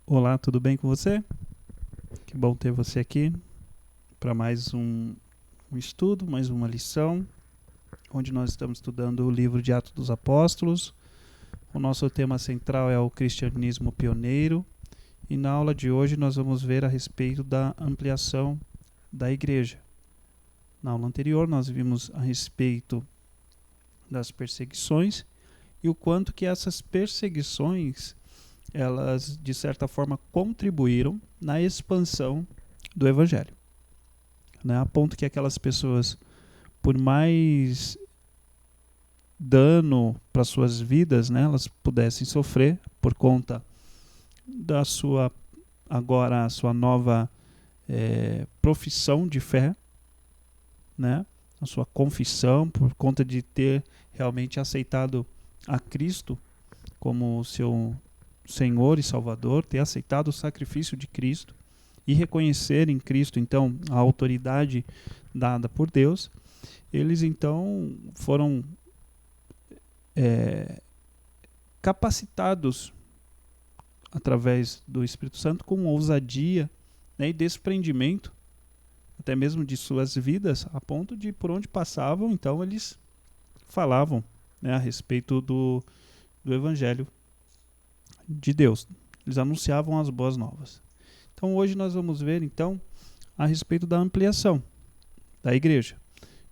Olá, tudo bem com você? Que bom ter você aqui para mais um estudo, mais uma lição, onde nós estamos estudando o livro de Atos dos Apóstolos. O nosso tema central é o cristianismo pioneiro e na aula de hoje nós vamos ver a respeito da ampliação da igreja. Na aula anterior nós vimos a respeito das perseguições e o quanto que essas perseguições elas de certa forma contribuíram na expansão do evangelho, né? A ponto que aquelas pessoas, por mais dano para suas vidas, né, elas pudessem sofrer por conta da sua agora a sua nova profissão de fé, né, a sua confissão, por conta de ter realmente aceitado a Cristo como seu Senhor e Salvador, ter aceitado o sacrifício de Cristo e reconhecer em Cristo, então, a autoridade dada por Deus, eles, então, foram capacitados através do Espírito Santo com ousadia, né, e desprendimento, até mesmo de suas vidas, a ponto de, por onde passavam, então, eles falavam, né, a respeito do Evangelho de Deus. Eles anunciavam as boas novas. Então hoje nós vamos ver então a respeito da ampliação da igreja.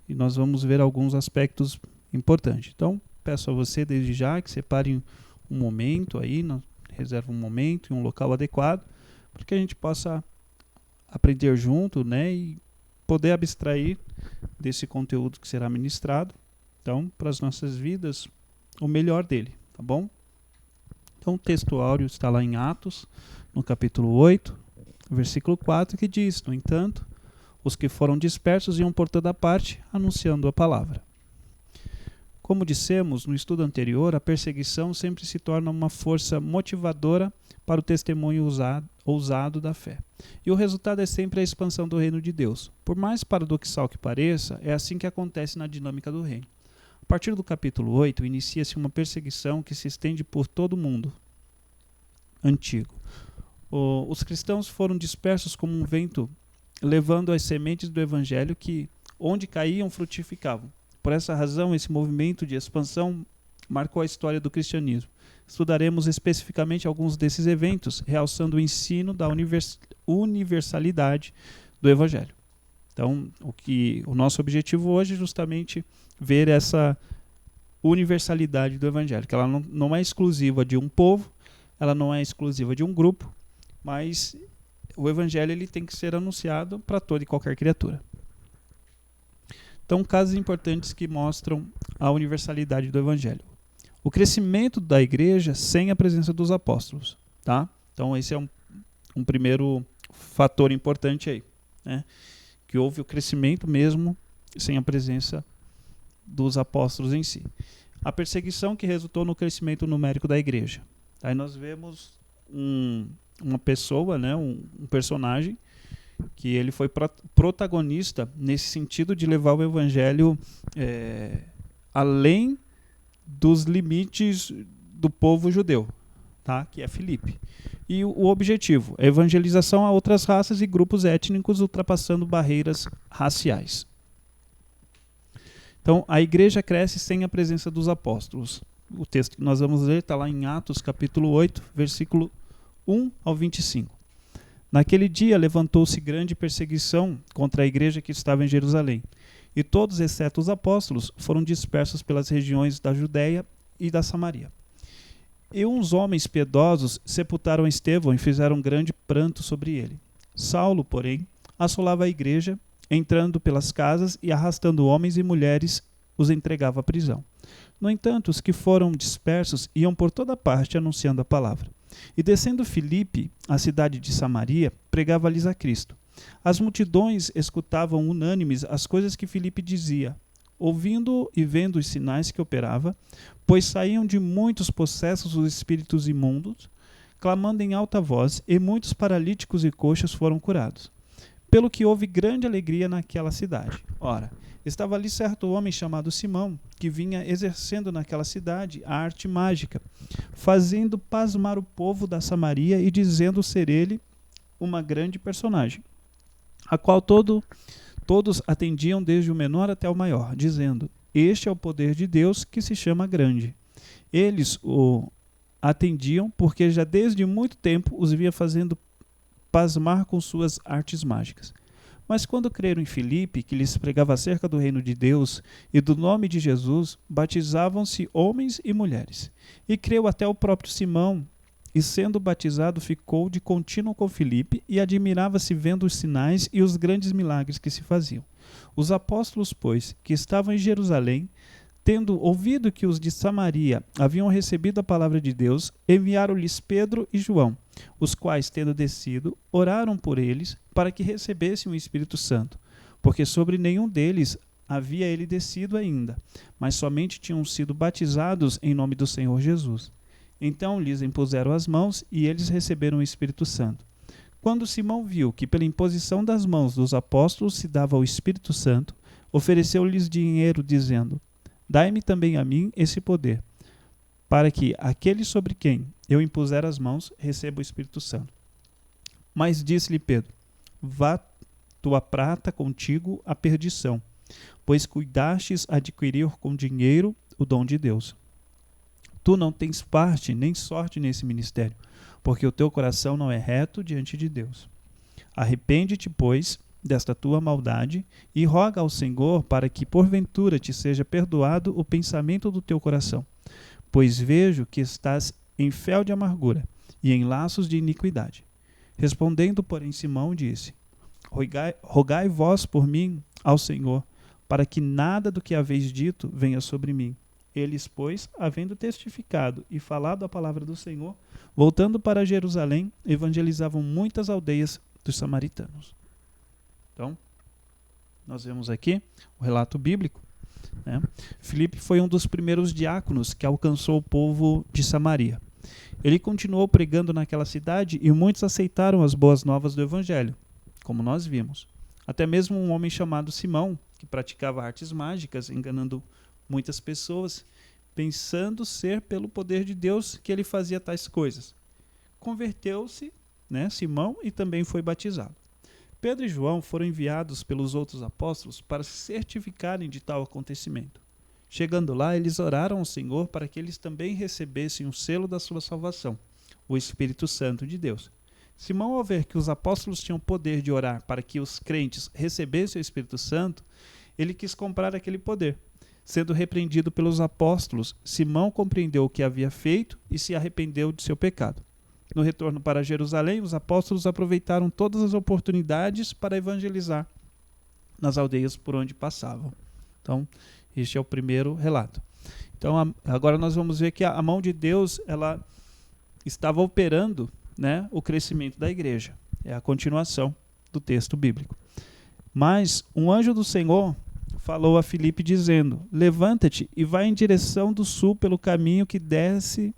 E nós vamos ver alguns aspectos importantes. Então peço a você desde já que separe um momento aí, reserve um momento em um local adequado, para que a gente possa aprender junto, né, e poder abstrair desse conteúdo que será ministrado, então, para as nossas vidas, o melhor dele, tá bom? Então o texto áureo está lá em Atos, no capítulo 8, versículo 4, que diz: no entanto, os que foram dispersos iam por toda parte, anunciando a palavra. Como dissemos no estudo anterior, a perseguição sempre se torna uma força motivadora para o testemunho ousado da fé. E o resultado é sempre a expansão do reino de Deus. Por mais paradoxal que pareça, é assim que acontece na dinâmica do reino. A partir do capítulo 8, inicia-se uma perseguição que se estende por todo o mundo antigo. Os cristãos foram dispersos como um vento, levando as sementes do evangelho que, onde caíam, frutificavam. Por essa razão, esse movimento de expansão marcou a história do cristianismo. Estudaremos especificamente alguns desses eventos, realçando o ensino da universalidade do evangelho. Então, o nosso objetivo hoje é justamente ver essa universalidade do evangelho, que ela não é exclusiva de um povo, ela não é exclusiva de um grupo, mas o evangelho ele tem que ser anunciado para toda e qualquer criatura. Então, casos importantes que mostram a universalidade do evangelho. O crescimento da igreja sem a presença dos apóstolos, tá? Então, esse é um primeiro fator importante aí, né? Que houve o crescimento mesmo sem a presença dos apóstolos em si. A perseguição que resultou no crescimento numérico da igreja. Aí nós vemos uma pessoa, né, um personagem, que ele foi protagonista nesse sentido de levar o evangelho além dos limites do povo judeu, tá? Que é Filipe. E o objetivo é a evangelização a outras raças e grupos étnicos, ultrapassando barreiras raciais. Então, a igreja cresce sem a presença dos apóstolos. O texto que nós vamos ler está lá em Atos, capítulo 8, versículo 1 ao 25. Naquele dia levantou-se grande perseguição contra a igreja que estava em Jerusalém, e todos, exceto os apóstolos, foram dispersos pelas regiões da Judéia e da Samaria. E uns homens piedosos sepultaram Estevão e fizeram grande pranto sobre ele. Saulo, porém, assolava a igreja, entrando pelas casas e arrastando homens e mulheres, os entregava à prisão. No entanto, os que foram dispersos iam por toda parte anunciando a palavra. E descendo Filipe, a cidade de Samaria, pregava-lhes a Cristo. As multidões escutavam unânimes as coisas que Filipe dizia, ouvindo e vendo os sinais que operava, pois saíam de muitos possessos os espíritos imundos, clamando em alta voz, e muitos paralíticos e coxas foram curados. pelo que houve grande alegria naquela cidade. Ora, estava ali certo homem chamado Simão, que vinha exercendo naquela cidade a arte mágica, fazendo pasmar o povo da Samaria e dizendo ser ele uma grande personagem, a qual todos atendiam desde o menor até o maior, dizendo: este é o poder de Deus que se chama grande. Eles o atendiam porque já desde muito tempo os via fazendo pasmar com suas artes mágicas. Mas quando creram em Filipe, que lhes pregava acerca do reino de Deus e do nome de Jesus, batizavam-se homens e mulheres. E creu até o próprio Simão, e sendo batizado ficou de contínuo com Filipe e admirava-se vendo os sinais e os grandes milagres que se faziam. Os apóstolos, pois, que estavam em Jerusalém, tendo ouvido que os de Samaria haviam recebido a palavra de Deus, enviaram-lhes Pedro e João, os quais, tendo descido, oraram por eles para que recebessem o Espírito Santo, porque sobre nenhum deles havia ele descido ainda, mas somente tinham sido batizados em nome do Senhor Jesus. Então lhes impuseram as mãos e eles receberam o Espírito Santo. Quando Simão viu que pela imposição das mãos dos apóstolos se dava o Espírito Santo, ofereceu-lhes dinheiro, dizendo: dai-me também a mim esse poder, para que aquele sobre quem eu impuser as mãos receba o Espírito Santo. Mas disse-lhe Pedro: vá tua prata contigo à perdição, pois cuidastes adquirir com dinheiro o dom de Deus. Tu não tens parte nem sorte nesse ministério, porque o teu coração não é reto diante de Deus. Arrepende-te, pois, desta tua maldade e roga ao Senhor para que porventura te seja perdoado o pensamento do teu coração, pois vejo que estás em fel de amargura e em laços de iniquidade. Respondendo, porém, Simão disse: rogai vós por mim ao Senhor, para que nada do que haveis dito venha sobre mim. Eles, pois, havendo testificado e falado a palavra do Senhor, voltando para Jerusalém, evangelizavam muitas aldeias dos samaritanos. Então, nós vemos aqui o relato bíblico, né? Filipe foi um dos primeiros diáconos que alcançou o povo de Samaria. Ele continuou pregando naquela cidade e muitos aceitaram as boas novas do evangelho, como nós vimos. Até mesmo um homem chamado Simão, que praticava artes mágicas, enganando muitas pessoas, pensando ser pelo poder de Deus que ele fazia tais coisas. Converteu-se, né, Simão, e também foi batizado. Pedro e João foram enviados pelos outros apóstolos para se certificarem de tal acontecimento. Chegando lá, eles oraram ao Senhor para que eles também recebessem o selo da sua salvação, o Espírito Santo de Deus. Simão, ao ver que os apóstolos tinham poder de orar para que os crentes recebessem o Espírito Santo, ele quis comprar aquele poder. Sendo repreendido pelos apóstolos, Simão compreendeu o que havia feito e se arrependeu de seu pecado. No retorno para Jerusalém, os apóstolos aproveitaram todas as oportunidades para evangelizar nas aldeias por onde passavam. Então, este é o primeiro relato. Então, agora nós vamos ver que a mão de Deus ela estava operando, né, o crescimento da igreja. É a continuação do texto bíblico. Mas um anjo do Senhor falou a Filipe dizendo: levanta-te e vai em direção do sul pelo caminho que desce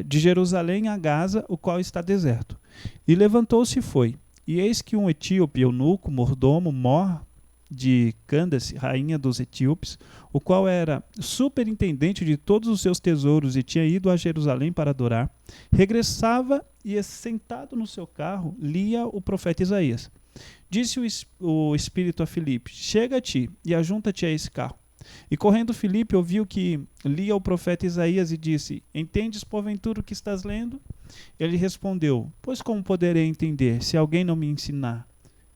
de Jerusalém a Gaza, o qual está deserto. E levantou-se e foi. E eis que um etíope, eunuco, mordomo, mor de Cândace, rainha dos etíopes, o qual era superintendente de todos os seus tesouros e tinha ido a Jerusalém para adorar, regressava e, sentado no seu carro, lia o profeta Isaías. Disse o Espírito a Filipe: chega-te e ajunta-te a esse carro. E correndo Filipe ouviu que lia o profeta Isaías e disse: entendes porventura o que estás lendo? Ele respondeu: pois como poderei entender, se alguém não me ensinar?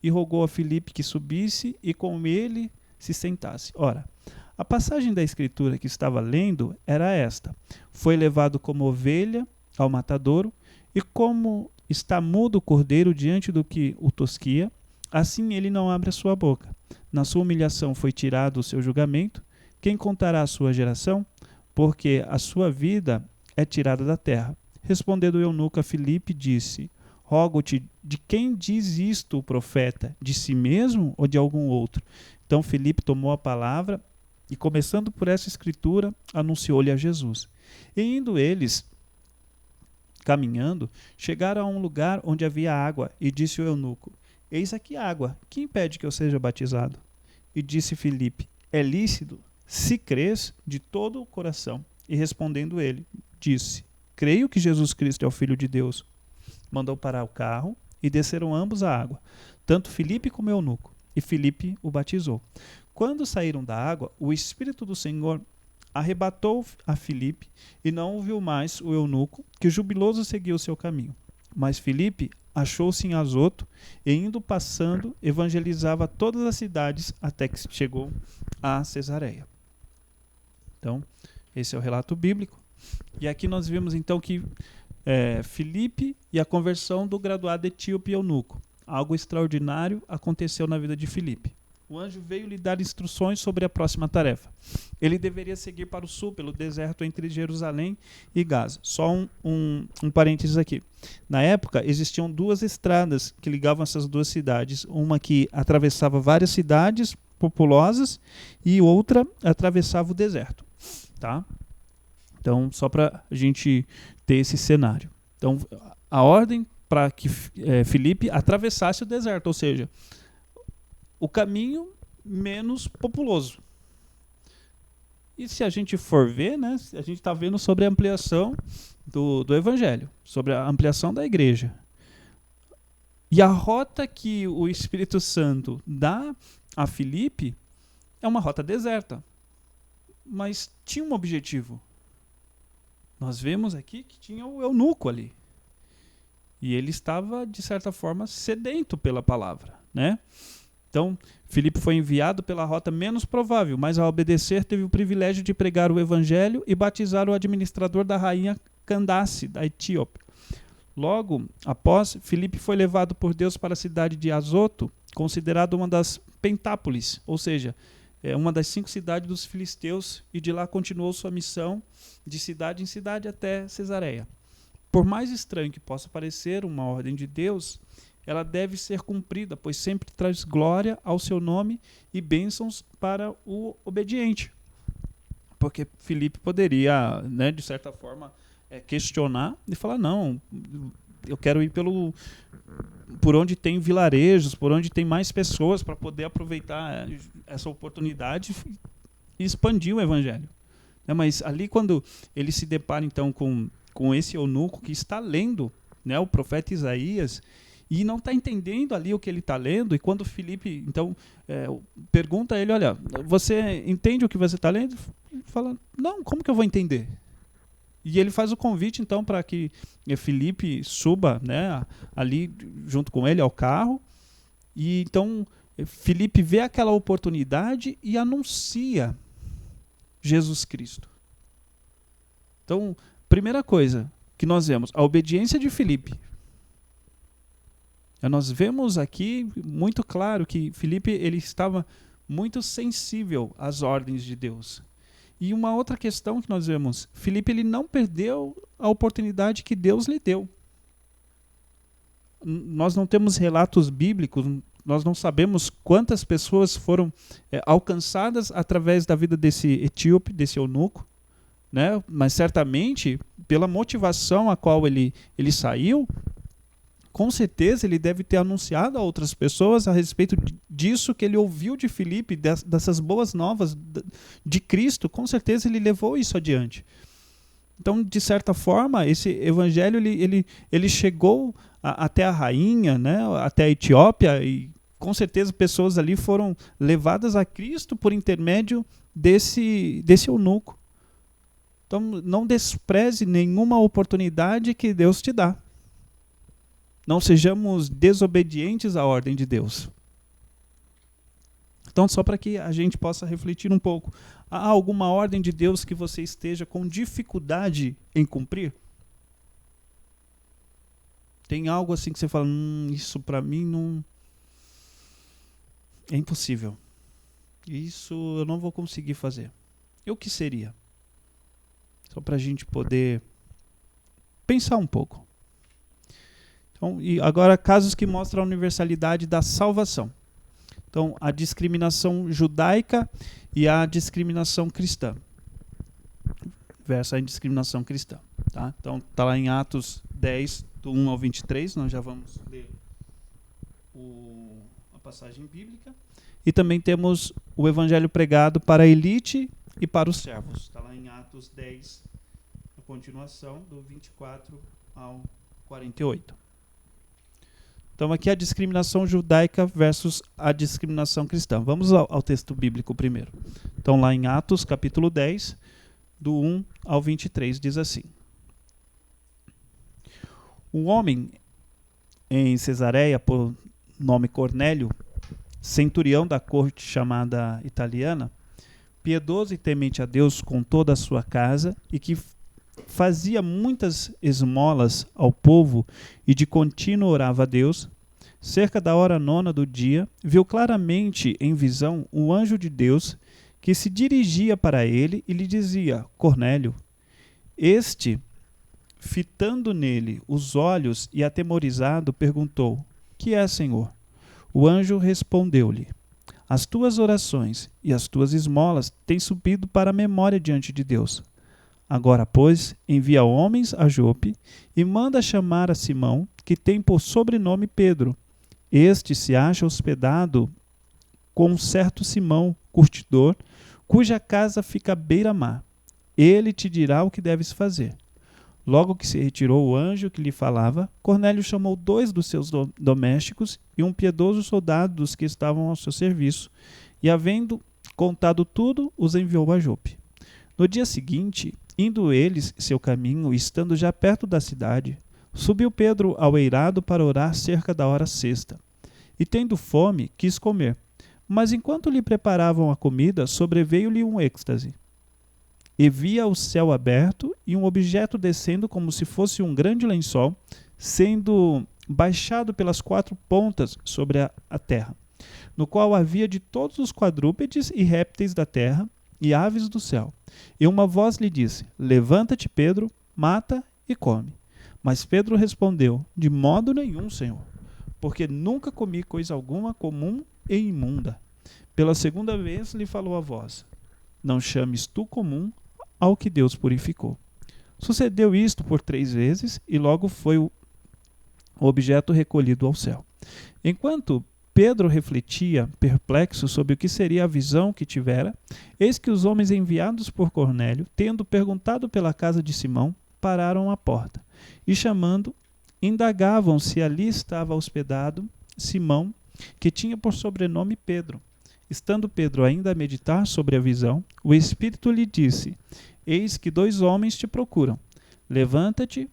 E rogou a Filipe que subisse e com ele se sentasse. Ora, a passagem da escritura que estava lendo era esta: foi levado como ovelha ao matadouro, e como está mudo o cordeiro diante do que o tosquia, assim ele não abre a sua boca. Na sua humilhação foi tirado o seu julgamento. Quem contará a sua geração? Porque a sua vida é tirada da terra. Respondendo o eunuco a Filipe, disse: rogo-te, de quem diz isto o profeta? De si mesmo ou de algum outro? Então Filipe tomou a palavra e, começando por essa escritura, anunciou-lhe a Jesus. E indo eles, caminhando, chegaram a um lugar onde havia água, e disse o eunuco: Eis aqui água, que impede que eu seja batizado? E disse Filipe: é lícito, se crês de todo o coração. E respondendo ele, disse: creio que Jesus Cristo é o Filho de Deus. Mandou parar o carro e desceram ambos à água, tanto Filipe como o eunuco. E Filipe o batizou. Quando saíram da água, o Espírito do Senhor arrebatou a Filipe e não ouviu mais o eunuco, que jubiloso seguiu o seu caminho. Mas Filipe achou-se em Azoto e, indo passando, evangelizava todas as cidades até que chegou a Cesareia. Então, esse é o relato bíblico. E aqui nós vimos então que Filipe e a conversão do graduado etíope eunuco. Algo extraordinário aconteceu na vida de Filipe. O anjo veio lhe dar instruções sobre a próxima tarefa. Ele deveria seguir para o sul, pelo deserto entre Jerusalém e Gaza. Só um parênteses aqui. Na época, existiam duas estradas que ligavam essas duas cidades. Uma que atravessava várias cidades populosas e outra atravessava o deserto. Tá? Então, só para a gente ter esse cenário. Então, a ordem para que Filipe atravessasse o deserto, ou seja, o caminho menos populoso. E se a gente for ver, né, a gente está vendo sobre a ampliação do evangelho, sobre a ampliação da igreja. E a rota que o Espírito Santo dá a Filipe é uma rota deserta, mas tinha um objetivo. Nós vemos aqui que tinha o eunuco ali. E ele estava, de certa forma, sedento pela palavra, né? Então, Filipe foi enviado pela rota menos provável, mas ao obedecer teve o privilégio de pregar o evangelho e batizar o administrador da rainha Candace, da Etiópia. Logo após, Filipe foi levado por Deus para a cidade de Azoto, considerada uma das Pentápolis, ou seja, uma das 5 cidades dos filisteus, e de lá continuou sua missão de cidade em cidade até Cesareia. Por mais estranho que possa parecer uma ordem de Deus, ela deve ser cumprida, pois sempre traz glória ao seu nome e bênçãos para o obediente. Porque Filipe poderia, né, de certa forma, questionar e falar, não, eu quero ir por onde tem vilarejos, por onde tem mais pessoas, para poder aproveitar essa oportunidade e expandir o evangelho. Mas ali, quando ele se depara então com esse eunuco que está lendo, né, o profeta Isaías, e não está entendendo ali o que ele está lendo, e quando Filipe então pergunta a ele, olha, você entende o que você está lendo? Ele fala, não, como que eu vou entender? E ele faz o convite então para que Filipe suba, né, ali junto com ele ao carro, e então Filipe vê aquela oportunidade e anuncia Jesus Cristo. Então, primeira coisa que nós vemos, a obediência de Filipe. Nós vemos aqui muito claro que Filipe ele estava muito sensível às ordens de Deus. E uma outra questão que nós vemos, Filipe ele não perdeu a oportunidade que Deus lhe deu. Nós não temos relatos bíblicos, nós não sabemos quantas pessoas foram alcançadas através da vida desse etíope, desse eunuco, né? Mas certamente, pela motivação a qual ele saiu, com certeza ele deve ter anunciado a outras pessoas a respeito disso que ele ouviu de Filipe, dessas boas novas de Cristo. Com certeza ele levou isso adiante. Então, de certa forma, esse evangelho ele chegou até a rainha, né, até a Etiópia, e com certeza pessoas ali foram levadas a Cristo por intermédio desse eunuco. Então, não despreze nenhuma oportunidade que Deus te dá. Não sejamos desobedientes à ordem de Deus. Então, só para que a gente possa refletir um pouco. Há alguma ordem de Deus que você esteja com dificuldade em cumprir? Tem algo assim que você fala, isso para mim não é impossível. Isso eu não vou conseguir fazer. E o que seria? Só para a gente poder pensar um pouco. Então, e agora, casos que mostram a universalidade da salvação. Então, a discriminação judaica e a discriminação cristã. Versa a discriminação cristã. Tá? Então, está lá em Atos 10, do 1 ao 23, nós já vamos ler a passagem bíblica. E também temos o evangelho pregado para a elite e para os servos. Está lá em Atos 10, a continuação, do 24 ao 48. Então aqui a discriminação judaica versus a discriminação cristã. Vamos ao texto bíblico primeiro. Então lá em Atos, capítulo 10, do 1 ao 23, diz assim: Um homem em Cesareia, por nome Cornélio, centurião da corte chamada italiana, piedoso e temente a Deus com toda a sua casa, e que fazia muitas esmolas ao povo e de contínuo orava a Deus, cerca da hora 9 do dia, viu claramente em visão um anjo de Deus que se dirigia para ele e lhe dizia: Cornélio. Este, fitando nele os olhos e atemorizado, perguntou: Que é, Senhor? O anjo respondeu-lhe: As tuas orações e as tuas esmolas têm subido para a memória diante de Deus. Agora, pois, envia homens a Jope e manda chamar a Simão, que tem por sobrenome Pedro. Este se acha hospedado com um certo Simão, curtidor, cuja casa fica à beira-mar. Ele te dirá o que deves fazer. Logo que se retirou o anjo que lhe falava, Cornélio chamou 2 dos seus domésticos e um piedoso soldado dos que estavam ao seu serviço, e, havendo contado tudo, os enviou a Jope. No dia seguinte, indo eles seu caminho e estando já perto da cidade, subiu Pedro ao eirado para orar cerca da hora 6. E tendo fome, quis comer. Mas enquanto lhe preparavam a comida, sobreveio-lhe um êxtase. E via o céu aberto e um objeto descendo como se fosse um grande lençol, sendo baixado pelas 4 pontas sobre a terra, no qual havia de todos os quadrúpedes e répteis da terra e aves do céu. E uma voz lhe disse: Levanta-te, Pedro, mata e come. Mas Pedro respondeu: De modo nenhum, Senhor, porque nunca comi coisa alguma comum e imunda. Pela 2ª vez lhe falou a voz: Não chames tu comum ao que Deus purificou. Sucedeu isto por 3 vezes, e logo foi o objeto recolhido ao céu. Enquanto Pedro refletia, perplexo sobre o que seria a visão que tivera, eis que os homens enviados por Cornélio, tendo perguntado pela casa de Simão, pararam à porta, e chamando, indagavam se ali estava hospedado Simão, que tinha por sobrenome Pedro. Estando Pedro ainda a meditar sobre a visão, o Espírito lhe disse: Eis que 2 homens te procuram. Levanta-te,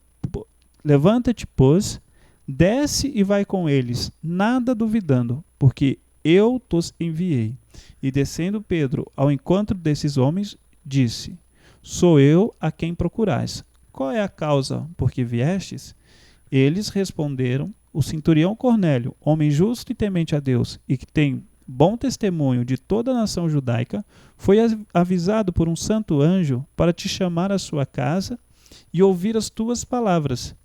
pois, desce e vai com eles, nada duvidando, porque eu tos enviei. E descendo Pedro ao encontro desses homens, disse: Sou eu a quem procurais. Qual é a causa por que viestes? Eles responderam: O centurião Cornélio, homem justo e temente a Deus, e que tem bom testemunho de toda a nação judaica, foi avisado por um santo anjo para te chamar à sua casa e ouvir as tuas palavras.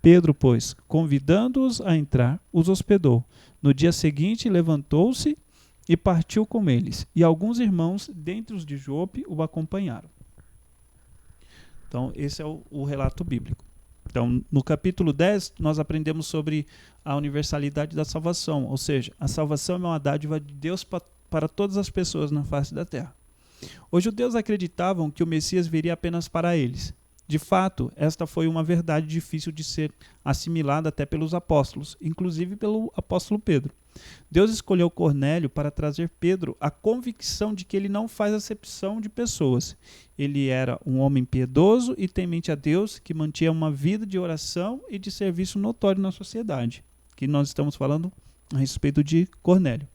Pedro, pois, convidando-os a entrar, os hospedou. No dia seguinte, levantou-se e partiu com eles, e alguns irmãos, dentre os de Jope, o acompanharam. Então, esse é o relato bíblico. Então, no capítulo 10, nós aprendemos sobre a universalidade da salvação, ou seja, a salvação é uma dádiva de Deus para todas as pessoas na face da terra. Os judeus acreditavam que o Messias viria apenas para eles. De fato, esta foi uma verdade difícil de ser assimilada até pelos apóstolos, inclusive pelo apóstolo Pedro. Deus escolheu Cornélio para trazer Pedro a convicção de que ele não faz acepção de pessoas. Ele era um homem piedoso e temente a Deus, que mantinha uma vida de oração e de serviço notório na sociedade. Que nós estamos falando a respeito de Cornélio.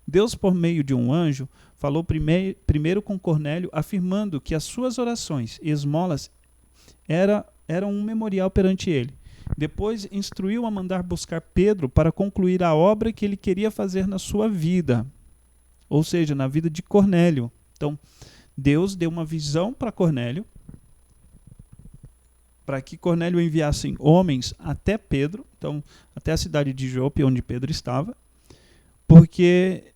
Deus, por meio de um anjo, falou primeiro com Cornélio, afirmando que as suas orações e esmolas eram um memorial perante ele. Depois instruiu a mandar buscar Pedro para concluir a obra que ele queria fazer na sua vida, ou seja, na vida de Cornélio. Então, Deus deu uma visão para Cornélio, para que Cornélio enviasse homens até Pedro, então até a cidade de Jope, onde Pedro estava, porque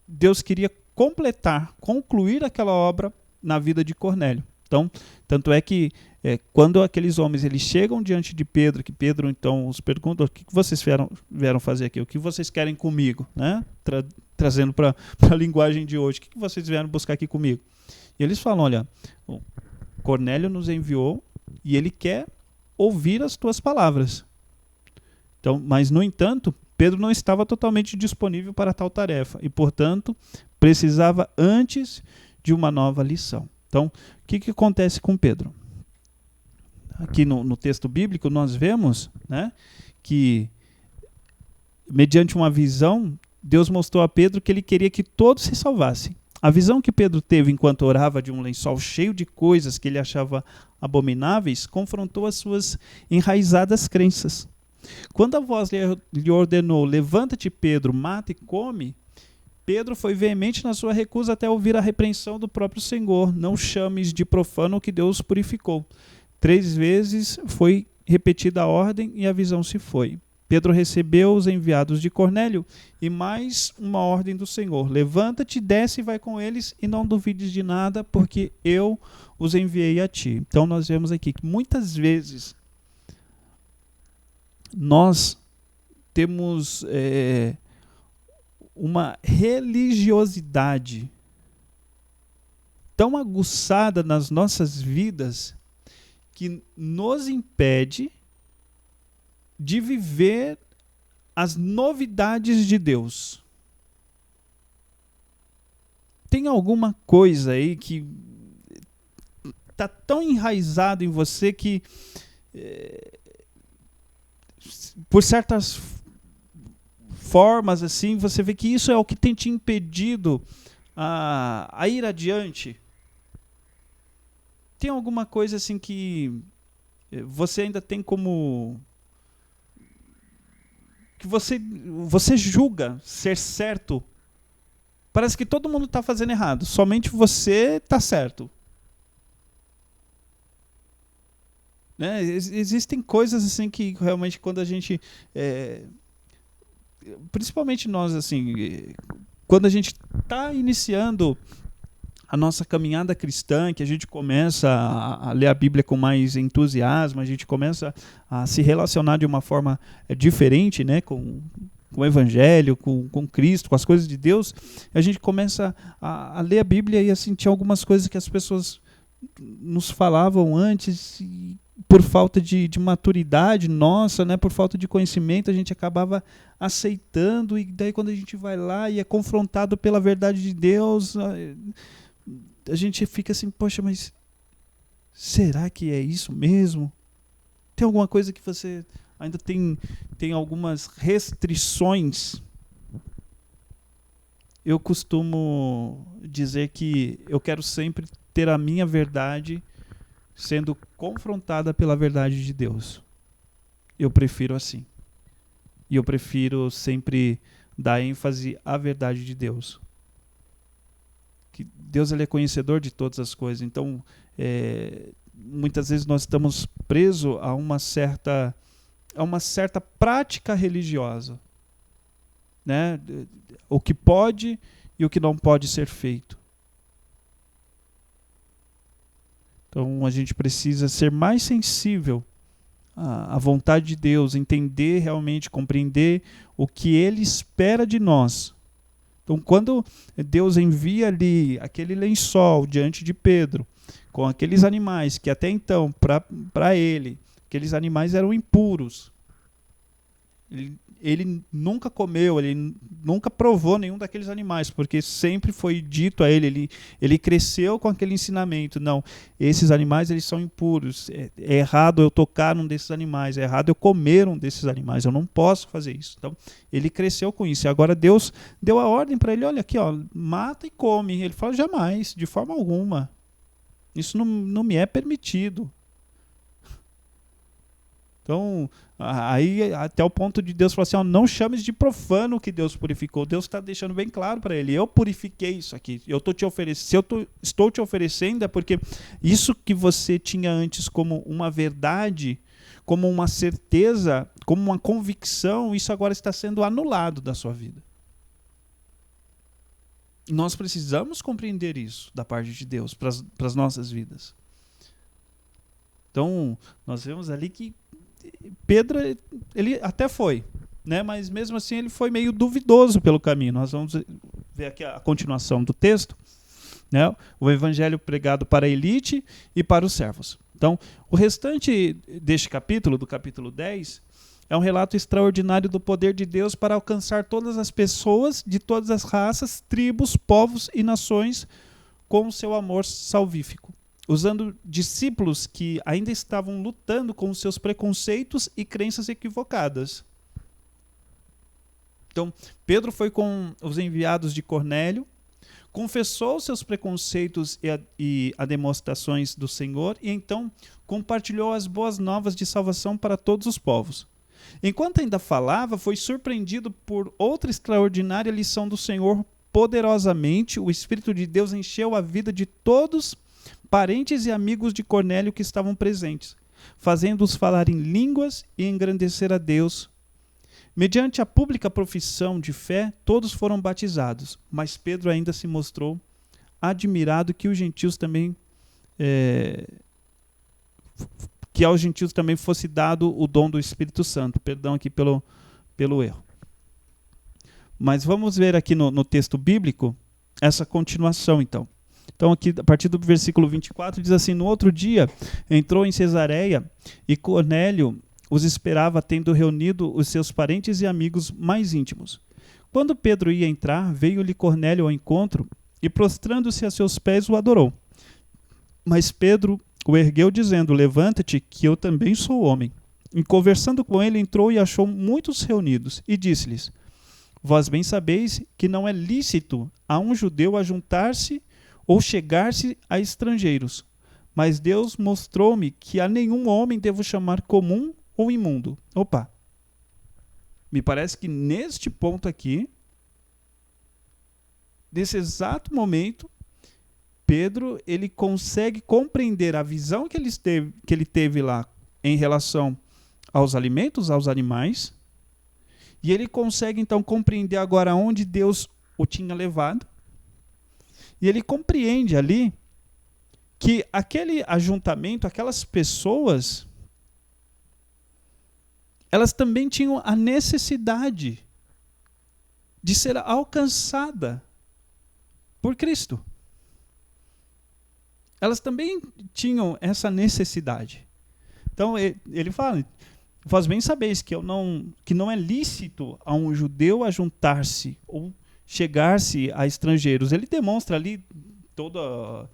Deus queria concluir aquela obra na vida de Cornélio. Então, tanto é que quando aqueles homens eles chegam diante de Pedro, que Pedro então os pergunta: o que vocês vieram fazer aqui? O que vocês querem comigo? Né? Trazendo para a linguagem de hoje, o que vocês vieram buscar aqui comigo? E eles falam: olha, o Cornélio nos enviou e ele quer ouvir as tuas palavras. Então, mas, no entanto, Pedro não estava totalmente disponível para tal tarefa e, portanto, precisava antes de uma nova lição. Então, o que acontece com Pedro? Aqui no texto bíblico nós vemos, né, que, mediante uma visão, Deus mostrou a Pedro que ele queria que todos se salvassem. A visão que Pedro teve enquanto orava de um lençol cheio de coisas que ele achava abomináveis confrontou as suas enraizadas crenças. Quando a voz lhe ordenou: levanta-te, Pedro, mata e come, Pedro foi veemente na sua recusa até ouvir a repreensão do próprio Senhor: não chames de profano o que Deus purificou. 3 vezes foi repetida a ordem e a visão se foi. Pedro recebeu os enviados de Cornélio e mais uma ordem do Senhor: levanta-te, desce e vai com eles e não duvides de nada, porque eu os enviei a ti. Então nós vemos aqui que muitas vezes nós temos uma religiosidade tão aguçada nas nossas vidas que nos impede de viver as novidades de Deus. Tem alguma coisa aí que está tão enraizado em você que, por certas formas, assim, você vê que isso é o que tem te impedido a ir adiante? Tem alguma coisa assim que você ainda tem como... que você julga ser certo? Parece que todo mundo está fazendo errado, somente você está certo. Né? Existem coisas assim que realmente quando a gente... principalmente nós, assim, quando a gente está iniciando a nossa caminhada cristã, que a gente começa a ler a Bíblia com mais entusiasmo, a gente começa a se relacionar de uma forma diferente, né, com o Evangelho, com Cristo, com as coisas de Deus, a gente começa a ler a Bíblia e a sentir algumas coisas que as pessoas nos falavam antes, e por falta de maturidade nossa, né, por falta de conhecimento, a gente acabava aceitando, e daí quando a gente vai lá e é confrontado pela verdade de Deus, a gente fica assim: poxa, mas será que é isso mesmo? Tem alguma coisa que você ainda tem algumas restrições? Eu costumo dizer que eu quero sempre ter a minha verdade sendo confrontada pela verdade de Deus. Eu prefiro assim. E eu prefiro sempre dar ênfase à verdade de Deus. Que Deus, ele é conhecedor de todas as coisas. Então, muitas vezes nós estamos presos a uma certa prática religiosa, né? O que pode e o que não pode ser feito. Então a gente precisa ser mais sensível à vontade de Deus, entender realmente, compreender o que Ele espera de nós. Então, quando Deus envia ali aquele lençol diante de Pedro, com aqueles animais que até então, para ele, aqueles animais eram impuros. Ele nunca comeu, ele nunca provou nenhum daqueles animais, porque sempre foi dito a ele cresceu com aquele ensinamento: não, esses animais eles são impuros, é errado eu tocar num desses animais, é errado eu comer um desses animais, eu não posso fazer isso. Então, ele cresceu com isso, e agora Deus deu a ordem para ele: olha aqui, ó, mata e come. Ele fala: jamais, de forma alguma, isso não me é permitido. Então, aí até o ponto de Deus falar assim: ó, não chames de profano o que Deus purificou. Deus está deixando bem claro para ele: eu purifiquei isso aqui. Eu estou te oferecendo. Se eu estou te oferecendo, é porque isso que você tinha antes como uma verdade, como uma certeza, como uma convicção, isso agora está sendo anulado da sua vida. Nós precisamos compreender isso da parte de Deus para as nossas vidas. Então, nós vemos ali que Pedro, ele até foi, né? Mas mesmo assim ele foi meio duvidoso pelo caminho. Nós vamos ver aqui a continuação do texto, né? O evangelho pregado para a elite e para os servos. Então, o restante deste capítulo, do capítulo 10, é um relato extraordinário do poder de Deus para alcançar todas as pessoas de todas as raças, tribos, povos e nações com o seu amor salvífico, usando discípulos que ainda estavam lutando com os seus preconceitos e crenças equivocadas. Então, Pedro foi com os enviados de Cornélio, confessou seus preconceitos e as demonstrações do Senhor, e então compartilhou as boas novas de salvação para todos os povos. Enquanto ainda falava, foi surpreendido por outra extraordinária lição do Senhor. Poderosamente, o Espírito de Deus encheu a vida de todos, parentes e amigos de Cornélio que estavam presentes, fazendo-os falar em línguas e engrandecer a Deus. Mediante a pública profissão de fé, todos foram batizados, mas Pedro ainda se mostrou admirado que os gentios também que aos gentios também fosse dado o dom do Espírito Santo. Perdão aqui pelo erro. Mas vamos ver aqui no texto bíblico essa continuação, então. Então, aqui, a partir do versículo 24, diz assim: No outro dia, entrou em Cesareia, e Cornélio os esperava, tendo reunido os seus parentes e amigos mais íntimos. Quando Pedro ia entrar, veio-lhe Cornélio ao encontro, e prostrando-se a seus pés, o adorou. Mas Pedro o ergueu, dizendo: Levanta-te, que eu também sou homem. E conversando com ele, entrou e achou muitos reunidos, e disse-lhes: Vós bem sabeis que não é lícito a um judeu ajuntar-se ou chegar-se a estrangeiros. Mas Deus mostrou-me que a nenhum homem devo chamar comum ou imundo. Opa! Me parece que neste ponto aqui, nesse exato momento, Pedro ele consegue compreender a visão que ele teve lá em relação aos alimentos, aos animais, e ele consegue então compreender agora onde Deus o tinha levado, e ele compreende ali que aquele ajuntamento, aquelas pessoas, elas também tinham a necessidade de ser alcançada por Cristo. Elas também tinham essa necessidade. Então ele fala: Vós bem sabeis que não é lícito a um judeu ajuntar-se ou chegar-se a estrangeiros. Ele demonstra ali toda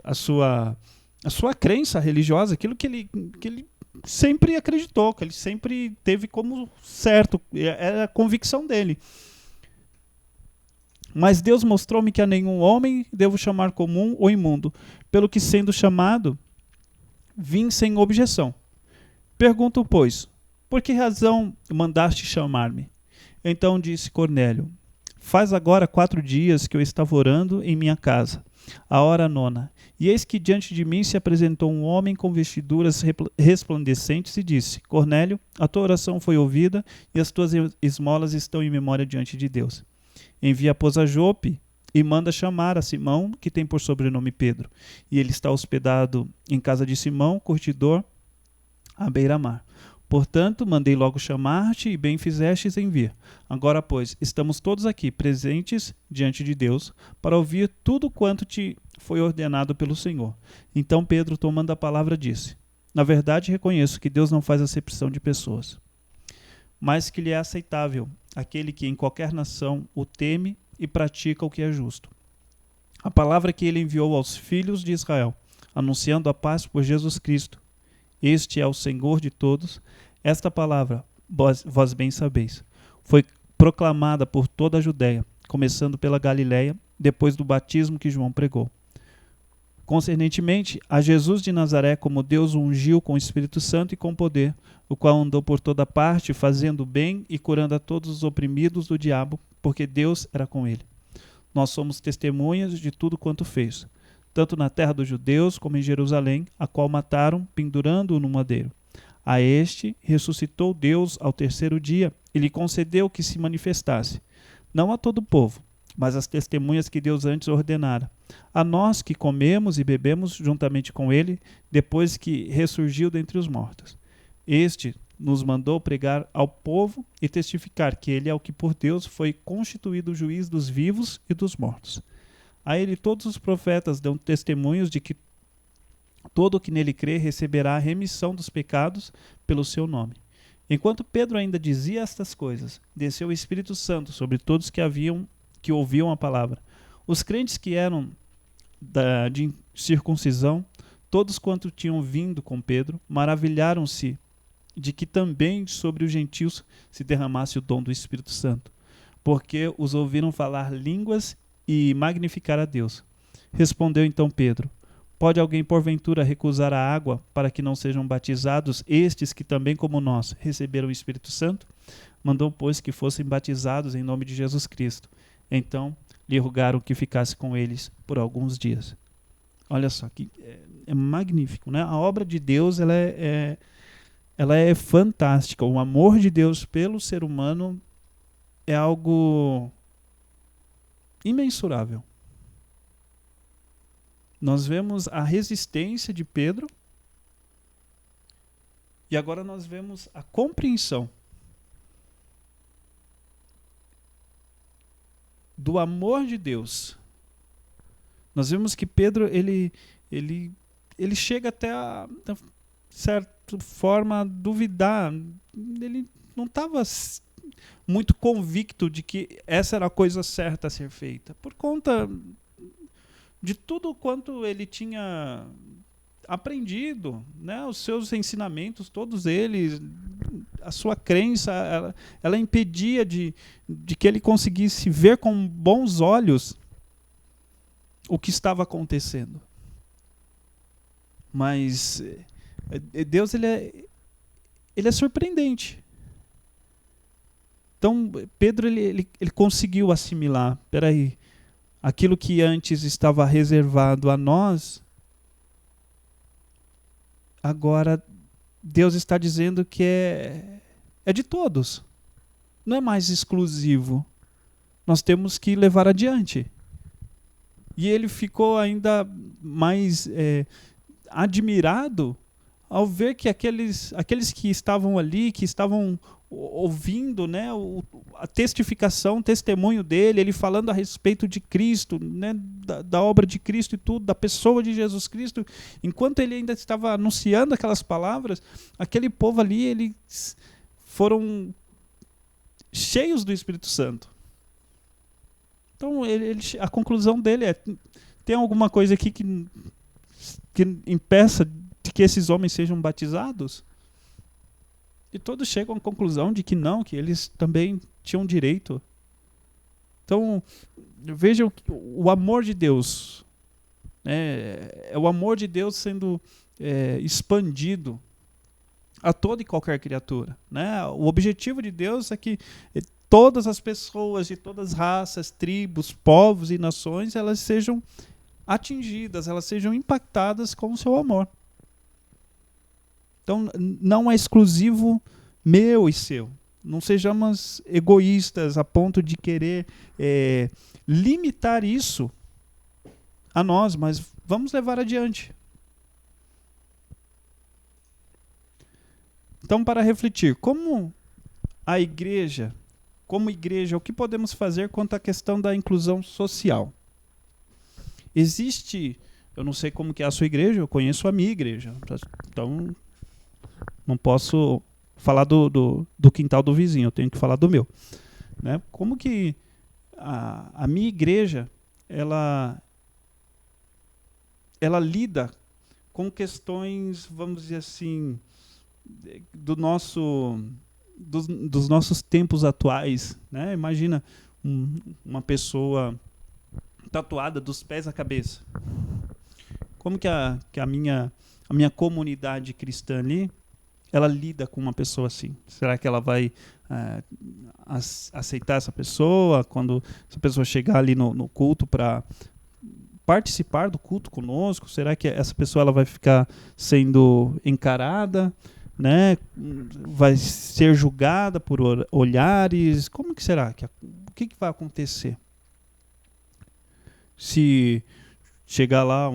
a sua crença religiosa, aquilo que ele sempre acreditou, que ele sempre teve como certo, era a convicção dele. Mas Deus mostrou-me que a nenhum homem devo chamar comum ou imundo, pelo que, sendo chamado, vim sem objeção. Pergunto, pois, por que razão mandaste chamar-me? Então disse Cornélio: Faz agora 4 dias que eu estava orando em minha casa, a hora 9, e eis que diante de mim se apresentou um homem com vestiduras resplandecentes e disse: Cornélio, a tua oração foi ouvida e as tuas esmolas estão em memória diante de Deus. Envia, pois, a Jope e manda chamar a Simão, que tem por sobrenome Pedro, e ele está hospedado em casa de Simão, curtidor, à beira-mar. Portanto, mandei logo chamar-te, e bem fizestes em vir. Agora, pois, estamos todos aqui, presentes diante de Deus, para ouvir tudo quanto te foi ordenado pelo Senhor. Então Pedro, tomando a palavra, disse: Na verdade, reconheço que Deus não faz acepção de pessoas, mas que lhe é aceitável aquele que em qualquer nação o teme e pratica o que é justo. A palavra que ele enviou aos filhos de Israel, anunciando a paz por Jesus Cristo. Este é o Senhor de todos. Esta palavra, vós bem sabeis, foi proclamada por toda a Judéia, começando pela Galiléia, depois do batismo que João pregou. Concernentemente a Jesus de Nazaré, como Deus o ungiu com o Espírito Santo e com poder, o qual andou por toda parte, fazendo bem e curando a todos os oprimidos do diabo, porque Deus era com ele. Nós somos testemunhas de tudo quanto fez, tanto na terra dos judeus como em Jerusalém, a qual mataram, pendurando-o no madeiro. A este ressuscitou Deus ao 3º dia e lhe concedeu que se manifestasse, não a todo o povo, mas as testemunhas que Deus antes ordenara. A nós que comemos e bebemos juntamente com ele, depois que ressurgiu dentre os mortos. Este nos mandou pregar ao povo e testificar que ele é o que por Deus foi constituído juiz dos vivos e dos mortos. A ele todos os profetas dão testemunhos de que todo o que nele crê receberá a remissão dos pecados pelo seu nome. Enquanto Pedro ainda dizia estas coisas, desceu o Espírito Santo sobre todos que ouviam a palavra. Os crentes que eram de circuncisão, todos quanto tinham vindo com Pedro, maravilharam-se de que também sobre os gentios se derramasse o dom do Espírito Santo, porque os ouviram falar línguas e magnificar a Deus. Respondeu então Pedro: pode alguém porventura recusar a água para que não sejam batizados estes que também como nós receberam o Espírito Santo? Mandou, pois, que fossem batizados em nome de Jesus Cristo. Então lhe rogaram que ficasse com eles por alguns dias. Olha só, que é magnífico, né? A obra de Deus ela é fantástica. O amor de Deus pelo ser humano é algo imensurável. Nós vemos a resistência de Pedro e agora nós vemos a compreensão do amor de Deus. Nós vemos que Pedro ele chega até a certa forma a duvidar. Ele não estava muito convicto de que essa era a coisa certa a ser feita, por conta de tudo quanto ele tinha aprendido, né? Os seus ensinamentos, todos eles, a sua crença, ela impedia de que ele conseguisse ver com bons olhos o que estava acontecendo. Mas Deus ele é surpreendente. Então Pedro ele conseguiu assimilar. Peraí, aquilo que antes estava reservado a nós, agora Deus está dizendo que é de todos. Não é mais exclusivo. Nós temos que levar adiante. E ele ficou ainda mais admirado ao ver que aqueles que estavam ali, que estavam ouvindo, né, a testificação, o testemunho dele, ele falando a respeito de Cristo, né, da obra de Cristo e tudo, da pessoa de Jesus Cristo, enquanto ele ainda estava anunciando aquelas palavras, aquele povo ali, eles foram cheios do Espírito Santo. Então a conclusão dele é: tem alguma coisa aqui que impeça de que esses homens sejam batizados? E todos chegam à conclusão de que não, que eles também tinham direito. Então, vejam o amor de Deus. É o amor de Deus sendo expandido a toda e qualquer criatura, né? O objetivo de Deus é que todas as pessoas de todas as raças, tribos, povos e nações, elas sejam atingidas, elas sejam impactadas com o seu amor. Então, não é exclusivo meu e seu. Não sejamos egoístas a ponto de querer limitar isso a nós, mas vamos levar adiante. Então, para refletir, como igreja, o que podemos fazer quanto à questão da inclusão social? Existe, eu não sei como que é a sua igreja, eu conheço a minha igreja, então não posso falar do quintal do vizinho, eu tenho que falar do meu, né? Como que a minha igreja ela lida com questões, vamos dizer assim, dos nossos tempos atuais, né? Imagina uma pessoa tatuada dos pés à cabeça. Como que a minha comunidade cristã ali, ela lida com uma pessoa assim? Será que ela vai aceitar essa pessoa quando essa pessoa chegar ali no culto para participar do culto conosco? Será que essa pessoa ela vai ficar sendo encarada, né? Vai ser julgada por olhares? Como que será? O que vai acontecer? se chegar lá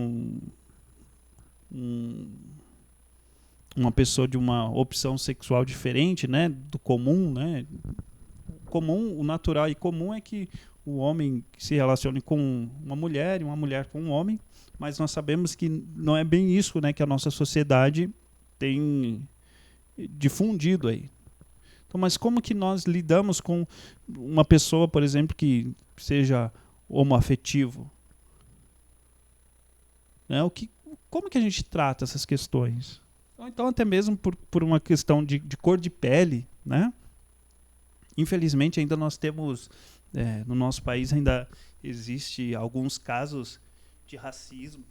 uma pessoa de uma opção sexual diferente, né, do comum, né? O natural e comum é que o homem se relacione com uma mulher e uma mulher com um homem, mas nós sabemos que não é bem isso, né, que a nossa sociedade tem difundido aí. Então, mas como que nós lidamos com uma pessoa, por exemplo, que seja homoafetivo? Né? Como que a gente trata essas questões? Ou então até mesmo por uma questão de cor de pele, né? Infelizmente ainda nós temos, no nosso país ainda existe alguns casos de racismo.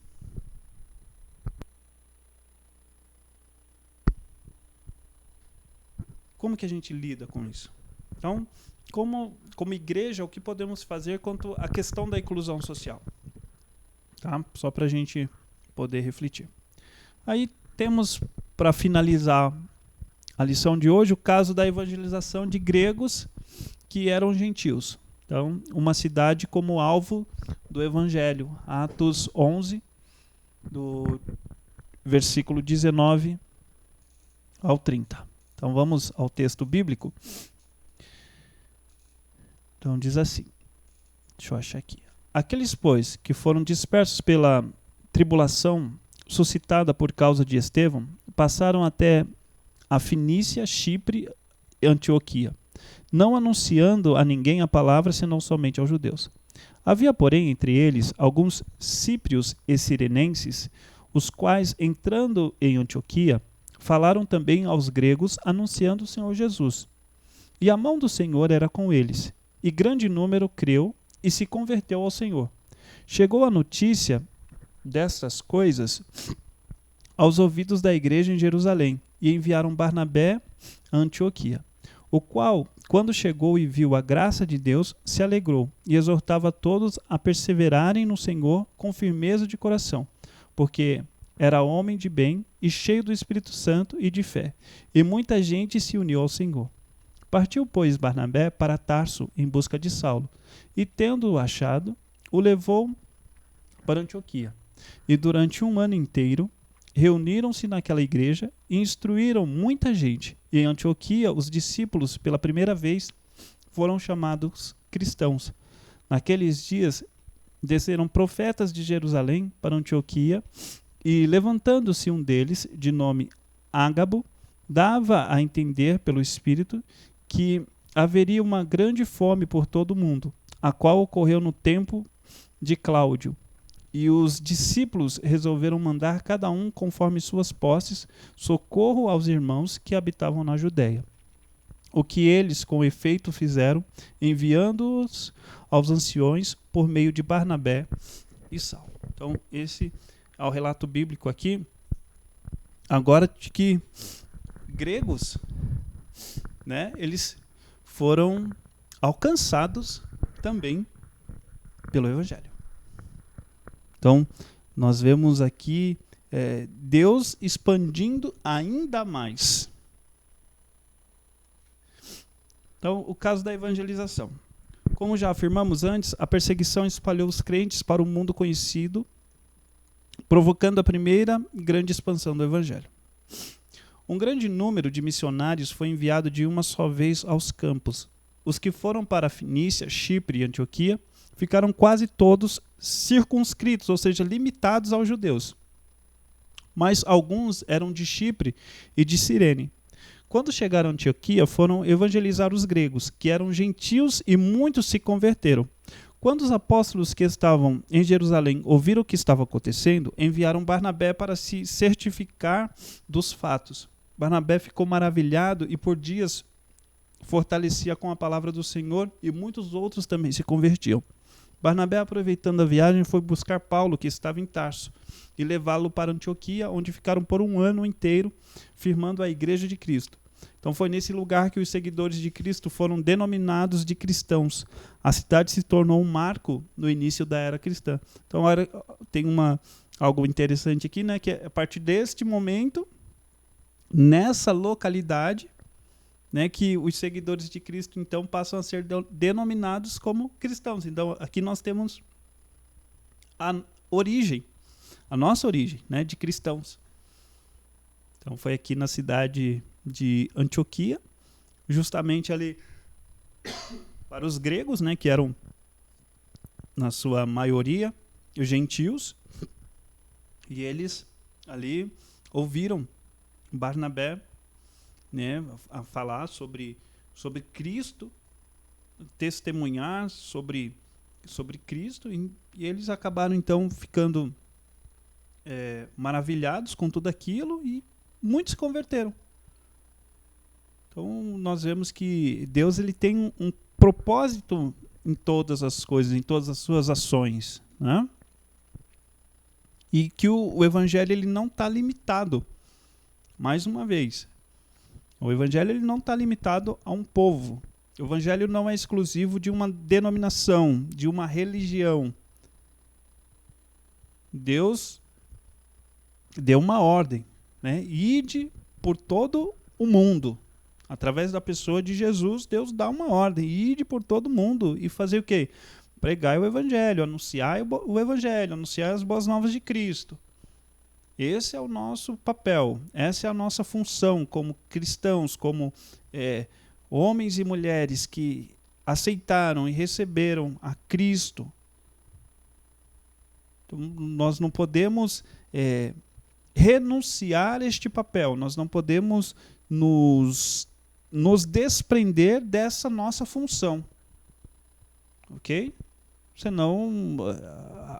Como que a gente lida com isso? Então, como igreja, o que podemos fazer quanto à questão da inclusão social? Tá? Só para a gente poder refletir. Aí temos, para finalizar a lição de hoje, o caso da evangelização de gregos que eram gentios. Então, uma cidade como alvo do evangelho. Atos 11, do versículo 19 ao 30. Então, vamos ao texto bíblico. Então, diz assim. Deixa eu achar aqui. Aqueles, pois, que foram dispersos pela tribulação suscitada por causa de Estevão, passaram até a Fenícia, Chipre e Antioquia, não anunciando a ninguém a palavra, senão somente aos judeus. Havia, porém, entre eles alguns síprios e cirenenses, os quais, entrando em Antioquia, falaram também aos gregos, anunciando o Senhor Jesus. E a mão do Senhor era com eles, e grande número creu e se converteu ao Senhor. Chegou a notícia destas coisas aos ouvidos da igreja em Jerusalém, e enviaram Barnabé a Antioquia, o qual, quando chegou e viu a graça de Deus, se alegrou e exortava todos a perseverarem no Senhor com firmeza de coração, porque era homem de bem e cheio do Espírito Santo e de fé, e muita gente se uniu ao Senhor. Partiu, pois, Barnabé para Tarso em busca de Saulo, e tendo-o achado, o levou para Antioquia. E durante um ano inteiro reuniram-se naquela igreja e instruíram muita gente. E em Antioquia, os discípulos, pela primeira vez, foram chamados cristãos. Naqueles dias, desceram profetas de Jerusalém para Antioquia, e levantando-se um deles, de nome Ágabo, dava a entender pelo Espírito que haveria uma grande fome por todo o mundo, a qual ocorreu no tempo de Cláudio. E os discípulos resolveram mandar cada um, conforme suas posses, socorro aos irmãos que habitavam na Judéia. O que eles, com efeito, fizeram, enviando-os aos anciões por meio de Barnabé e Saulo. Então, esse é o relato bíblico aqui. Agora, de que gregos, né, eles foram alcançados também pelo Evangelho. Então, nós vemos aqui Deus expandindo ainda mais. Então, o caso da evangelização. Como já afirmamos antes, a perseguição espalhou os crentes para o mundo conhecido, provocando a primeira grande expansão do Evangelho. Um grande número de missionários foi enviado de uma só vez aos campos. Os que foram para a Fenícia, Chipre e Antioquia ficaram quase todos circunscritos, ou seja, limitados aos judeus. Mas alguns eram de Chipre e de Cirene. Quando chegaram a Antioquia, foram evangelizar os gregos, que eram gentios, e muitos se converteram. Quando os apóstolos que estavam em Jerusalém ouviram o que estava acontecendo, enviaram Barnabé para se certificar dos fatos. Barnabé ficou maravilhado e por dias fortalecia com a palavra do Senhor, e muitos outros também se convertiam. Barnabé, aproveitando a viagem, foi buscar Paulo, que estava em Tarso, e levá-lo para Antioquia, onde ficaram por um ano inteiro, firmando a Igreja de Cristo. Então foi nesse lugar que os seguidores de Cristo foram denominados de cristãos. A cidade se tornou um marco no início da era cristã. Então tem algo interessante aqui, né, que a partir deste momento, nessa localidade, né, que os seguidores de Cristo então passam a ser denominados como cristãos. Então aqui nós temos a origem, a nossa origem, né, de cristãos. Então foi aqui na cidade de Antioquia, justamente ali para os gregos, né, que eram na sua maioria os gentios, e eles ali ouviram Barnabé, né, a falar sobre Cristo, testemunhar sobre Cristo, e eles acabaram então ficando maravilhados com tudo aquilo, e muitos se converteram. Então nós vemos que Deus ele tem um propósito em todas as coisas, em todas as suas ações, né? E que o evangelho ele não está limitado. Mais uma vez, o evangelho ele não está limitado a um povo. O evangelho não é exclusivo de uma denominação, de uma religião. Deus deu uma ordem, né? Ide por todo o mundo. Através da pessoa de Jesus, Deus dá uma ordem. Ide por todo o mundo e fazer o quê? Pregar o evangelho, anunciar o evangelho, anunciar as boas novas de Cristo. Esse é o nosso papel, essa é a nossa função como cristãos, como homens e mulheres que aceitaram e receberam a Cristo. Então, nós não podemos renunciar a este papel, nós não podemos nos desprender dessa nossa função. Ok? Senão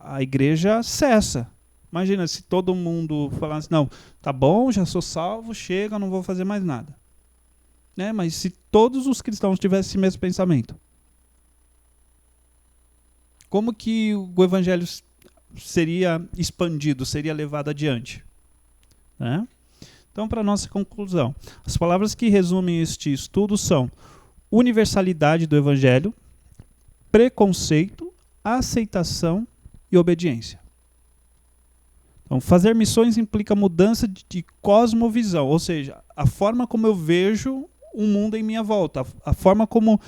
a igreja cessa. Imagina se todo mundo falasse, não, tá bom, já sou salvo, chega, não vou fazer mais nada. Né? Mas se todos os cristãos tivessem esse mesmo pensamento, como que o evangelho seria expandido, seria levado adiante? Né? Então, para a nossa conclusão, as palavras que resumem este estudo são universalidade do evangelho, preconceito, aceitação e obediência. Então, fazer missões implica mudança de cosmovisão, ou seja, a forma como eu vejo o mundo em minha volta, a forma como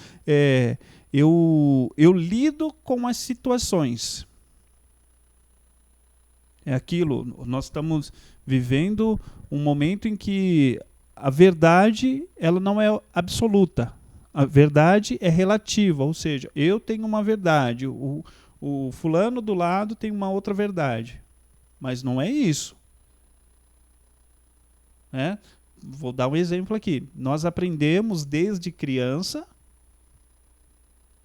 eu lido com as situações. É aquilo, nós estamos vivendo um momento em que a verdade ela não é absoluta. A verdade é relativa, ou seja, eu tenho uma verdade, o fulano do lado tem uma outra verdade. Mas não é isso. Vou dar um exemplo aqui. Nós aprendemos desde criança,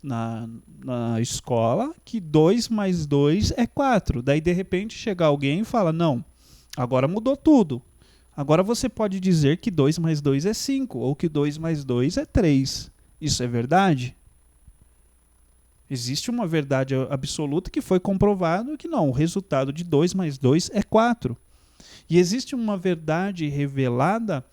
na escola, que 2 mais 2 é 4. Daí, de repente, chega alguém e fala, não, agora mudou tudo. Agora você pode dizer que 2 mais 2 é 5, ou que 2 mais 2 é 3. Isso é verdade? Existe uma verdade absoluta que foi comprovado que não, o resultado de 2 mais 2 é 4. E existe uma verdade revelada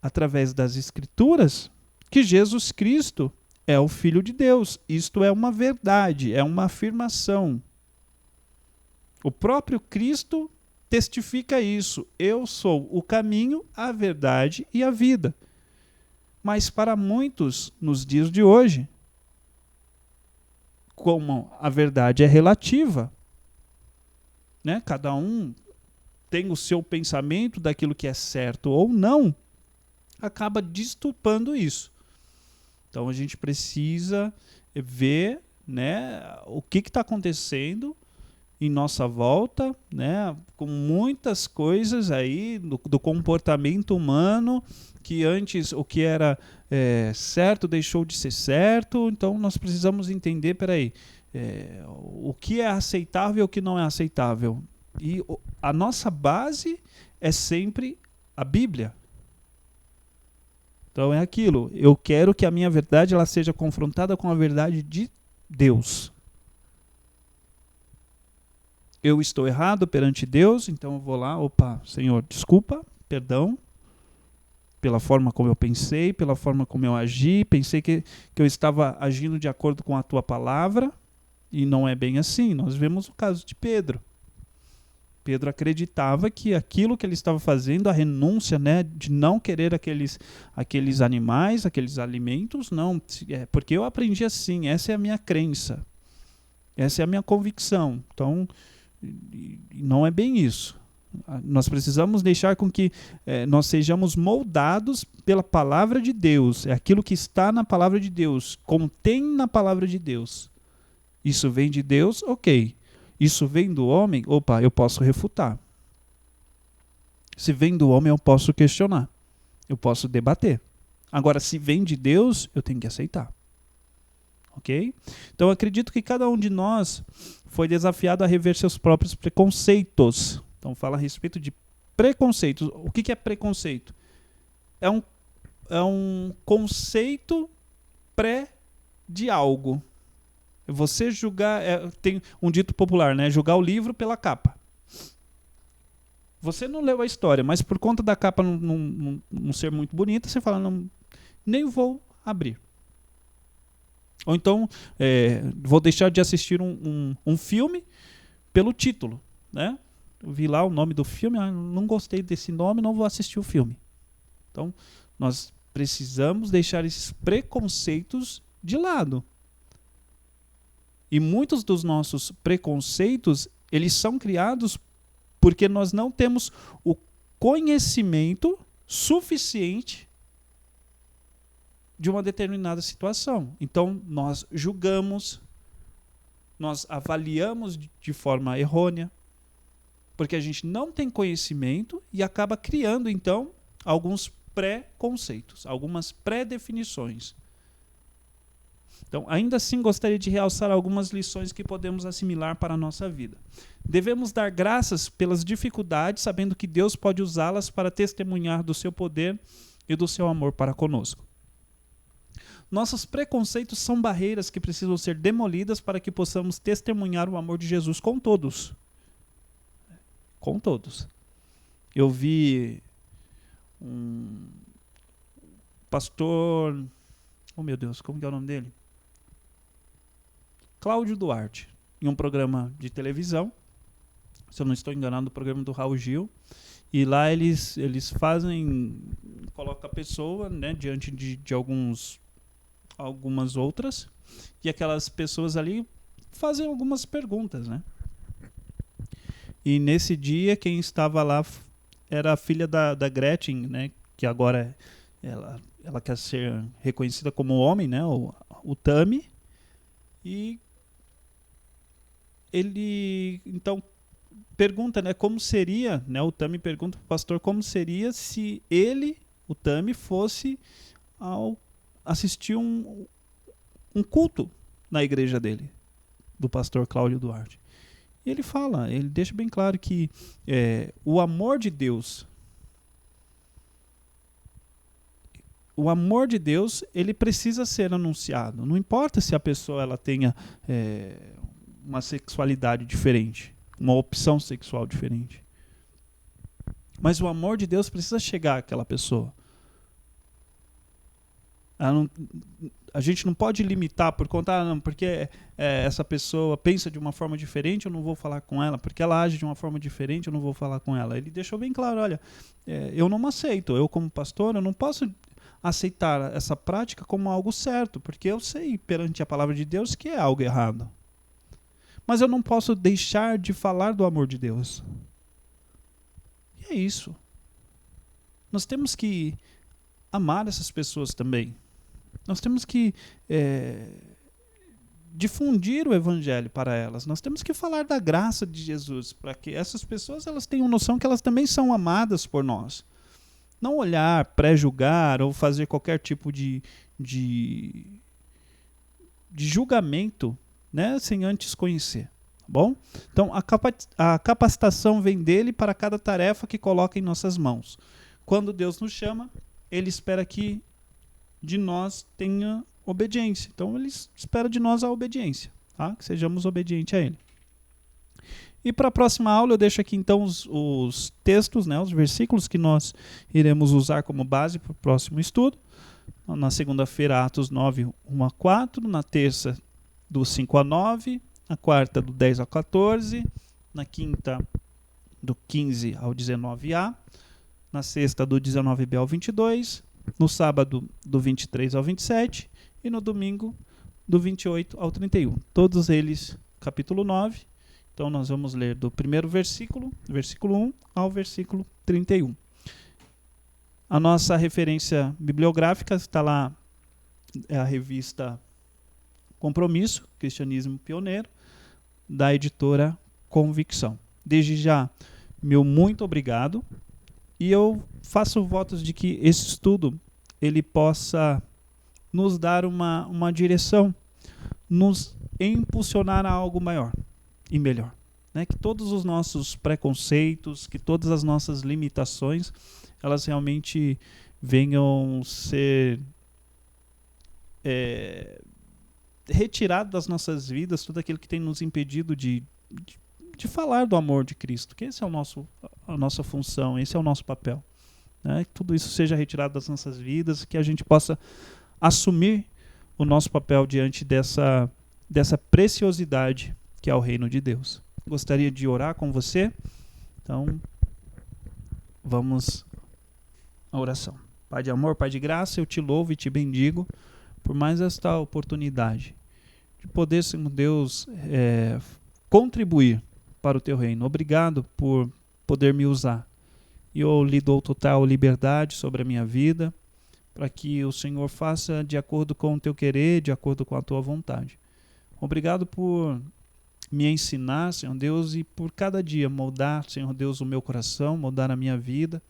através das Escrituras que Jesus Cristo é o Filho de Deus. Isto é uma verdade, é uma afirmação. O próprio Cristo testifica isso. Eu sou o caminho, a verdade e a vida. Mas para muitos, nos dias de hoje, como a verdade é relativa, né? Cada um tem o seu pensamento daquilo que é certo ou não, acaba destupando isso. Então a gente precisa ver, né, o que está acontecendo em nossa volta, né, com muitas coisas aí do comportamento humano, que antes o que era certo deixou de ser certo. Então nós precisamos entender, o que é aceitável e o que não é aceitável. E a nossa base é sempre a Bíblia. Então é aquilo, eu quero que a minha verdade ela seja confrontada com a verdade de Deus. Eu estou errado perante Deus, então eu vou lá, Senhor, desculpa, perdão, pela forma como eu pensei, pela forma como eu agi, pensei que eu estava agindo de acordo com a tua palavra, e não é bem assim. Nós vemos o caso de Pedro. Pedro acreditava que aquilo que ele estava fazendo, a renúncia, né, de não querer aqueles animais, aqueles alimentos, não, porque eu aprendi assim, essa é a minha crença. Essa é a minha convicção. Então, não é bem isso. Nós precisamos deixar com que nós sejamos moldados pela palavra de Deus. É aquilo que está na palavra de Deus, contém na palavra de Deus. Isso vem de Deus, ok. Isso vem do homem, opa, eu posso refutar. Se vem do homem, eu posso questionar. Eu posso debater. Agora, se vem de Deus, eu tenho que aceitar. Ok? Então, acredito que cada um de nós foi desafiado a rever seus próprios preconceitos. Então, fala a respeito de preconceitos. O que é preconceito? É um conceito pré de algo. Você julgar, tem um dito popular, né? Julgar o livro pela capa. Você não leu a história, mas por conta da capa não ser muito bonita, você fala, não, nem vou abrir. Ou então, vou deixar de assistir um filme pelo título, né? Eu vi lá o nome do filme, não gostei desse nome, não vou assistir o filme. Então, nós precisamos deixar esses preconceitos de lado. E muitos dos nossos preconceitos, eles são criados porque nós não temos o conhecimento suficiente de uma determinada situação. Então, nós julgamos, nós avaliamos de forma errônea, porque a gente não tem conhecimento e acaba criando, então, alguns pré-conceitos, algumas pré-definições. Então, ainda assim, gostaria de realçar algumas lições que podemos assimilar para a nossa vida. Devemos dar graças pelas dificuldades, sabendo que Deus pode usá-las para testemunhar do seu poder e do seu amor para conosco. Nossos preconceitos são barreiras que precisam ser demolidas para que possamos testemunhar o amor de Jesus com todos. Com todos. Eu vi um pastor... Oh, meu Deus, como que é o nome dele? Cláudio Duarte, em um programa de televisão, se eu não estou enganado, o programa do Raul Gil, e lá eles colocam a pessoa, né, diante de algumas outras, e aquelas pessoas ali fazem algumas perguntas, né? E nesse dia quem estava lá era a filha da Gretchen, né, que agora ela quer ser reconhecida como homem, né, o Tami, e ele então pergunta, né, como seria, né, o Tami pergunta para o pastor como seria se ele, o Tami, fosse assistir um culto na igreja dele, do pastor Cláudio Duarte. E ele fala, ele deixa bem claro que o amor de Deus, ele precisa ser anunciado. Não importa se a pessoa ela tenha uma sexualidade diferente, uma opção sexual diferente. Mas o amor de Deus precisa chegar àquela pessoa. A gente não pode limitar por conta, porque essa pessoa pensa de uma forma diferente, eu não vou falar com ela, porque ela age de uma forma diferente, eu não vou falar com ela. Ele deixou bem claro, olha, eu não aceito, eu como pastor, eu não posso aceitar essa prática como algo certo, porque eu sei perante a palavra de Deus que é algo errado. Mas eu não posso deixar de falar do amor de Deus. E é isso. Nós temos que amar essas pessoas também. Nós temos que difundir o evangelho para elas. Nós temos que falar da graça de Jesus, para que essas pessoas elas tenham noção que elas também são amadas por nós. Não olhar, pré-julgar ou fazer qualquer tipo de julgamento, né, sem antes conhecer. Tá bom? Então, a capacitação vem dele para cada tarefa que coloca em nossas mãos. Quando Deus nos chama, ele espera que de nós tenha obediência. Então, ele espera de nós a obediência, tá? Que sejamos obedientes a ele. E para a próxima aula eu deixo aqui então os textos, né, os versículos que nós iremos usar como base para o próximo estudo. Na segunda-feira, Atos 9, 1 a 4. Na terça, do 5 a 9. Na quarta, do 10 a 14. Na quinta, do 15 ao 19a. Na sexta, do 19b ao 22. No sábado, do 23 ao 27. E no domingo, do 28 ao 31. Todos eles capítulo 9. Então nós vamos ler do primeiro versículo 1 ao versículo 31. A nossa referência bibliográfica está lá, é a revista Compromisso, Cristianismo Pioneiro, da editora Convicção. Desde já, meu muito obrigado, e eu faço votos de que esse estudo ele possa nos dar uma direção, nos impulsionar a algo maior e melhor. Né? Que todos os nossos preconceitos, que todas as nossas limitações, elas realmente venham ser retiradas das nossas vidas, tudo aquilo que tem nos impedido de falar do amor de Cristo, que esse é a nossa função, esse é o nosso papel. Né? Que tudo isso seja retirado das nossas vidas, que a gente possa assumir o nosso papel diante dessa preciosidade que é o reino de Deus. Gostaria de orar com você, então vamos à oração. Pai de amor, Pai de graça, eu te louvo e te bendigo por mais esta oportunidade de poder, Senhor Deus, contribuir para o teu reino. Obrigado por poder me usar. E eu lhe dou total liberdade sobre a minha vida, para que o Senhor faça de acordo com o teu querer, de acordo com a tua vontade. Obrigado por me ensinar, Senhor Deus, e por cada dia moldar, Senhor Deus, o meu coração, moldar a minha vida,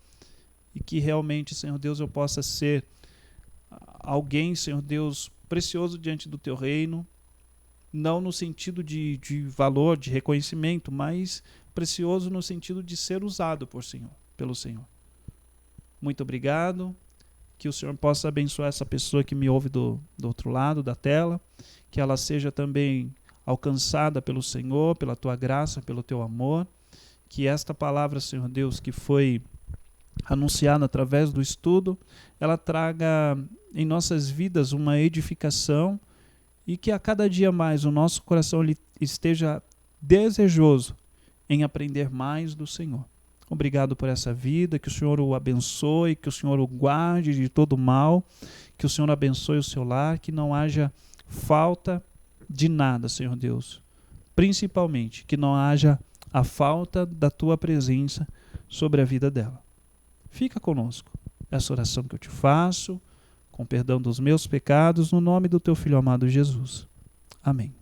e que realmente, Senhor Deus, eu possa ser alguém, Senhor Deus, precioso diante do teu reino, não no sentido de valor, de reconhecimento, mas precioso no sentido de ser usado pelo Senhor. Muito obrigado. Que o Senhor possa abençoar essa pessoa que me ouve do outro lado da tela, que ela seja também alcançada pelo Senhor, pela tua graça, pelo teu amor, que esta palavra, Senhor Deus, que foi anunciada através do estudo, ela traga em nossas vidas uma edificação e que a cada dia mais o nosso coração esteja desejoso em aprender mais do Senhor. Obrigado por essa vida, que o Senhor o abençoe, que o Senhor o guarde de todo mal, que o Senhor abençoe o seu lar, que não haja falta de nada, Senhor Deus. Principalmente, que não haja a falta da tua presença sobre a vida dela. Fica conosco. Essa oração que eu te faço, com perdão dos meus pecados, no nome do teu Filho amado Jesus. Amém.